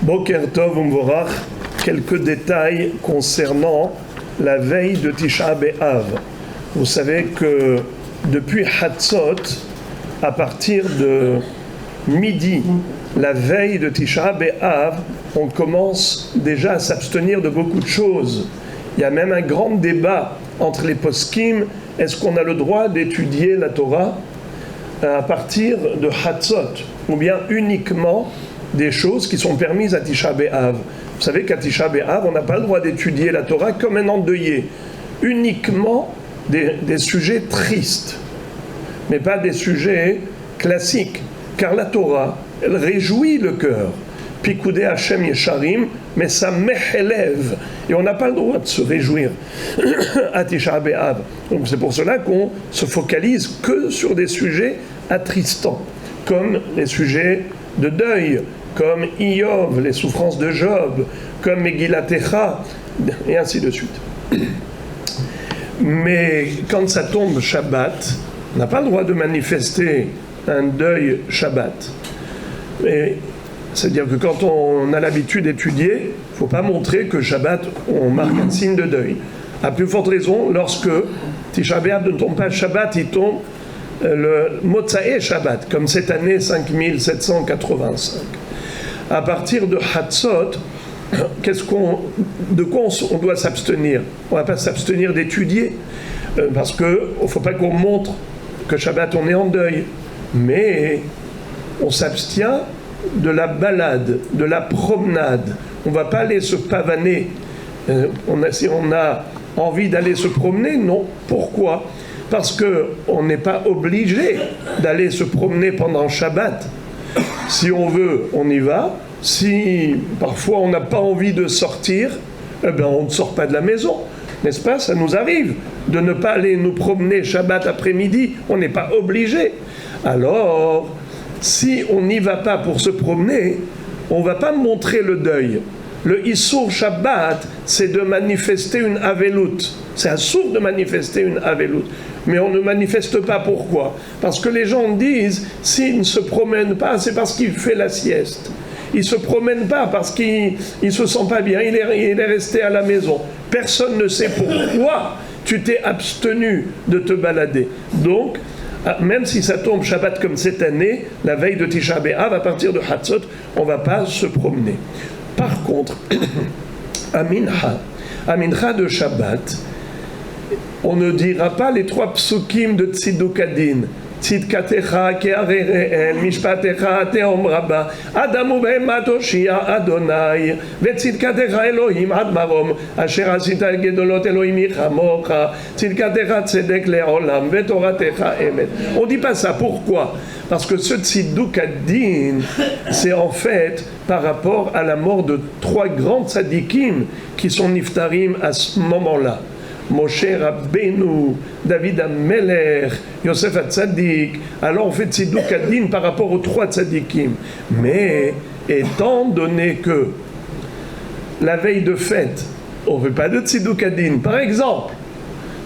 Boker Tov Umvorach, quelques détails concernant la veille de Tisha B'Av. Vous savez que depuis Hatzot, à partir de midi, la veille de Tisha B'Av, on commence déjà à s'abstenir de beaucoup de choses. Il y a même un grand débat entre les poskim. Est-ce qu'on a le droit d'étudier la Torah à partir de Hatzot, ou bien uniquement des choses qui sont permises à Tisha B'Av? Vous savez qu'à Tisha B'Av, on n'a pas le droit d'étudier la Torah comme un endeuillé. Uniquement des sujets tristes, mais pas des sujets classiques. Car la Torah, elle réjouit le cœur. Pikoudé Hashem Yesharim, mais ça mehelev. Et on n'a pas le droit de se réjouir à Tisha B'Av. Donc c'est pour cela qu'on se focalise que sur des sujets attristants, comme les sujets de deuil, comme Iyov, les souffrances de Job, comme Megillat Echa, et ainsi de suite. Mais quand ça tombe Shabbat, on n'a pas le droit de manifester un deuil Shabbat. C'est-à-dire que quand on a l'habitude d'étudier, il ne faut pas montrer que Shabbat, on marque un signe de deuil. À plus forte raison, lorsque Tisha B'Av ne tombe pas Shabbat, il tombe le Motzaé Shabbat, comme cette année 5785. À partir de Hatzot, de quoi on doit s'abstenir? On ne va pas s'abstenir d'étudier, parce qu'il ne faut pas qu'on montre que Shabbat on est en deuil, mais on s'abstient de la balade, de la promenade. On ne va pas aller se pavaner. Si on a envie d'aller se promener, non. Pourquoi? Parce qu'on n'est pas obligé d'aller se promener pendant Shabbat. Si on veut, on y va. Si parfois on n'a pas envie de sortir, on ne sort pas de la maison. N'est-ce pas? Ça nous arrive de ne pas aller nous promener Shabbat après-midi. On n'est pas obligé. Alors, si on n'y va pas pour se promener, on ne va pas montrer le deuil. Le Issour Shabbat, c'est de manifester une Avelut. C'est assour de manifester une Avelut. Mais on ne manifeste pas. Pourquoi? Parce que les gens disent, s'il ne se promène pas, c'est parce qu'il fait la sieste. Il ne se promène pas parce qu'il ne se sent pas bien, il est resté à la maison. Personne ne sait pourquoi tu t'es abstenu de te balader. Donc, même si ça tombe Shabbat comme cette année, la veille de Tisha B'Av, à partir de Hatzot, on ne va pas se promener. Par contre, à Mincha de Shabbat, on ne dira pas les 3 psukim de Tziduk Adin. Tzidkatecha ke'arereel, mishpatecha te'om rabba, adamu be'emat Hoshia Adonai, ve'tzidkatecha Elohim ad marom, asher asita el gedolot Elohim yichamocha, tzidkatecha tzedek le'olam, ve'toratecha emet. On ne dit pas ça. Pourquoi? Parce que ce Tziduk Adin, c'est en fait par rapport à la mort de 3 grands tzadikim qui sont niftarim à ce moment-là. Moshe Rabbeinu, David HaMelech, Yosef HaTzadik. Alors on fait Tziduk Adin par rapport aux 3 tzadikim. Mais étant donné que la veille de fête, on ne veut pas de Tziduk Adin. Par exemple,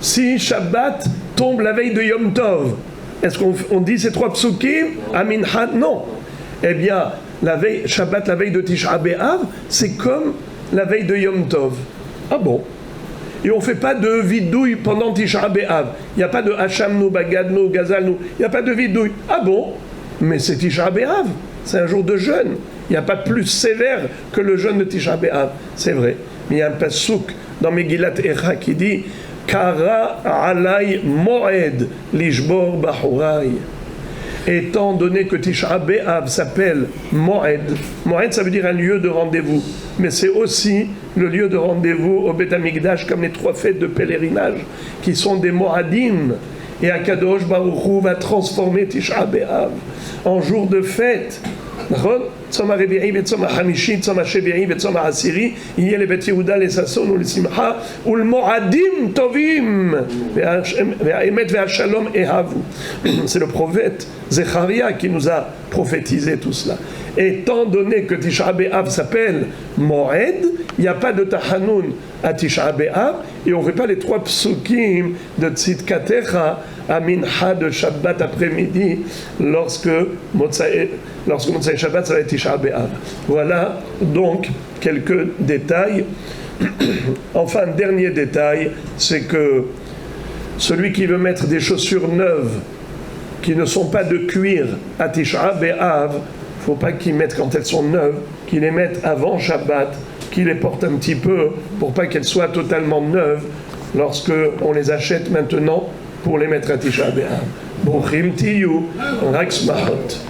si Shabbat tombe la veille de Yom Tov, est-ce qu'on dit ces 3 psukim? Aminchat, non. Eh bien, la veille, Shabbat, la veille de Tisha B'Av, c'est comme la veille de Yom Tov. Ah bon? Et on ne fait pas de vidouille pendant Tisha B'Av. Il n'y a pas de Hachamnu, Bagadnu, Gazalnu. Il n'y a pas de vidouille. Ah bon? Mais c'est Tisha B'Av. C'est un jour de jeûne. Il n'y a pas plus sévère que le jeûne de Tisha B'Av. C'est vrai. Mais il y a un pasouk dans Megillat Echa qui dit Kara alay moed lishbor bahurai. Étant donné que Tisha B'Av s'appelle Moed, Moed ça veut dire un lieu de rendez-vous, mais c'est aussi le lieu de rendez-vous au Beth Amikdash, comme les 3 fêtes de pèlerinage qui sont des Moadim. Et Akadosh Baruch Hu va transformer Tisha B'Av en jour de fête. צום הרביעי וצום החמישי, צום השביעי וצום העשירי, יהיה לבית יהודה לששון ולשמחה ולמועדים טובים והאמת והשלום אהבו. C'est le prophète Zecharia qui nous a prophétisé tout cela. Étant donné que Tisha B'Av s'appelle Moed, il n'y a pas de Tachanun à Tisha B'Av et on ne fait pas les 3 psukim de Tzidkatecha à Mincha de Shabbat après-midi lorsque Motsai Shabbat ça va être Tisha B'Av. Voilà donc quelques détails. Enfin, dernier détail, c'est que celui qui veut mettre des chaussures neuves qui ne sont pas de cuir à Tisha B'Av, il ne faut pas qu'il mette quand elles sont neuves, qu'il les mette avant Shabbat, qu'il les porte un petit peu pour pas qu'elles soient totalement neuves lorsque on les achète maintenant pour les mettre à Tisha B'Av. Bochim tiyu, rak smahot.